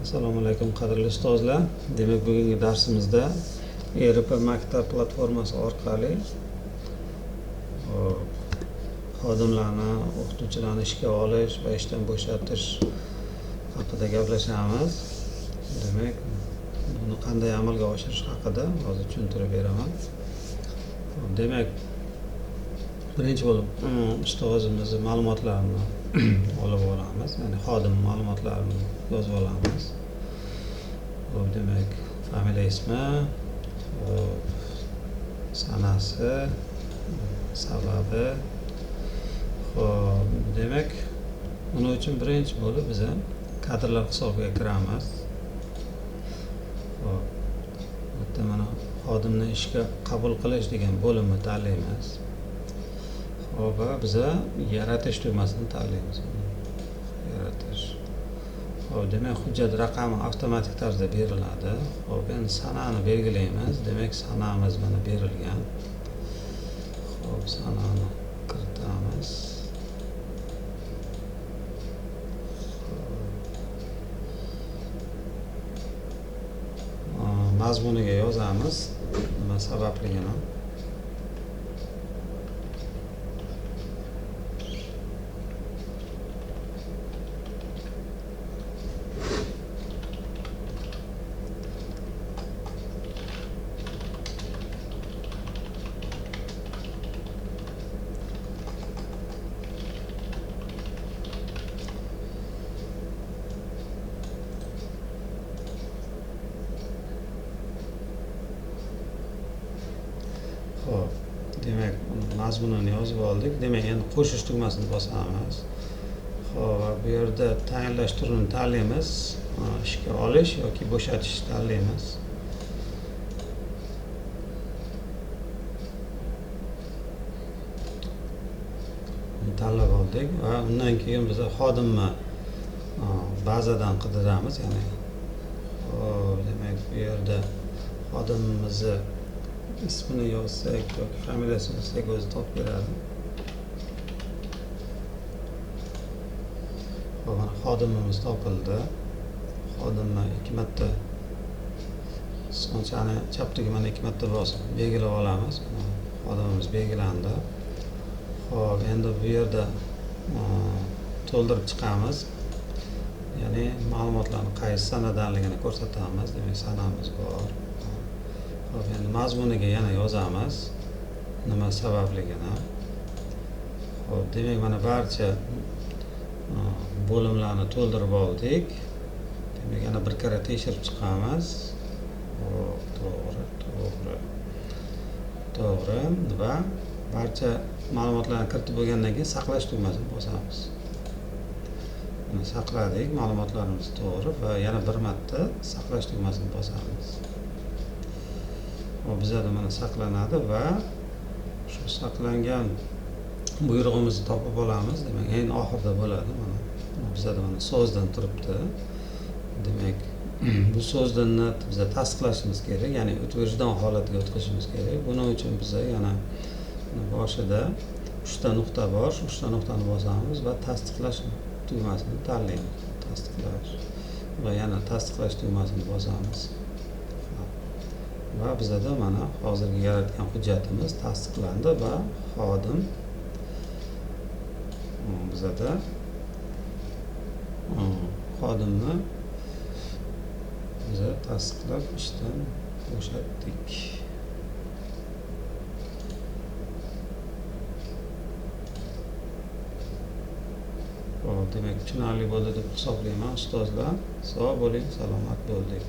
Assalomu alaykum qadrli ustozlar. Demak, bugungi darsimizda ERP maktab platformasi orqali xodimlarni, o'qituvchilarni ishga olish va ishdan bo'shatish haqida gaplashamiz. Demak, buni qanday amalga oshirish haqida hozir tushuntirib beraman. Demak, birinchi bo'lib ustozimizning ma'lumotlarini olib olamiz, ya'ni xodim ma'lumotlarini yozib olamiz. Demak, familiya ismi, sanasi, sababi. Demak, buning uchun birinchi bo'lib biz kadrlar hisobiga kiramiz. Bitta mana xodimni ishga qabul qilish degan bo'limni tanlaymiz. Va biza yaratish tugmasini tanlaymiz. Yaratish. Demak, hujjat raqami avtomatik tarzda beriladi. Endi sanani belgilaymiz. Demak, sanamiz mana berilgan. Sanani kiritamiz. Mazmuniga yozamiz. Nima sababligini. Demak, mazmunini yozib oldik. Demak, endi qo'shish tugmasini bosamiz. Bu yerda tayinlash turini tanlaymiz. Ishga olish yoki bo'shatish tanlaymiz. Tanlab oldik va undan keyin biz xodimni bazadan qidiramiz, ya'ni demak, bu yerda xodimimizni ismini yozsak yoki familiyasini yozsak o'zi topib beradi. Mana xodimimiz topildi. Xodimni ikki marta sonchani chapdagi mana ikki marta bosib belgilab olamiz. Xodimimiz belgilandi. Xo'p, endi bu yerda to'ldirib chiqamiz. Ya'ni ma'lumotlarni qaysi sanadanligini ko'rsatamiz. Demak, sanamiz bor. Xo'p, endi mazmuniga yana yozamiz. Nima sababligini. Xo'p, demak, mana barcha bo'limlarni to'ldirib oldik. Demak, yana bir karra tekshirib chiqamiz. To'g'ri. Va barcha ma'lumotlarni kiritib bo'lgandan keyin saqlash tugmasini bosamiz. Buni saqladik, ma'lumotlarimiz to'g'ri va yana bir marta saqlash tugmasini bosamiz. Bizada mana saqlanadi va shu saqlangan buyrug'imizni topib olamiz. Demak, eng oxirida bo'ladi. Mana bizada mana so'zdan turibdi. Demak, bu so'zdanni biz tasdiqlashimiz kerak, ya'ni o'tkazish holatiga o'tkazishimiz kerak. Buning uchun biz yana boshida 3 ta nuqta bor. 3 ta nuqtani bosamiz va tasdiqlash tugmasini tanlaymiz. Tasdiqlash va yana tasdiqlash tugmasini bosamiz. Va bizada mana hozirgi yaratgan hujjatimiz tasdiqlandi va xodim bizada xodimni biz tasdiqlab ishdan bo'shatdik. Demak, tushunarli bo'ldi deb hisoblayman ustozlar. Sog' bo'ling, salomat bo'ling.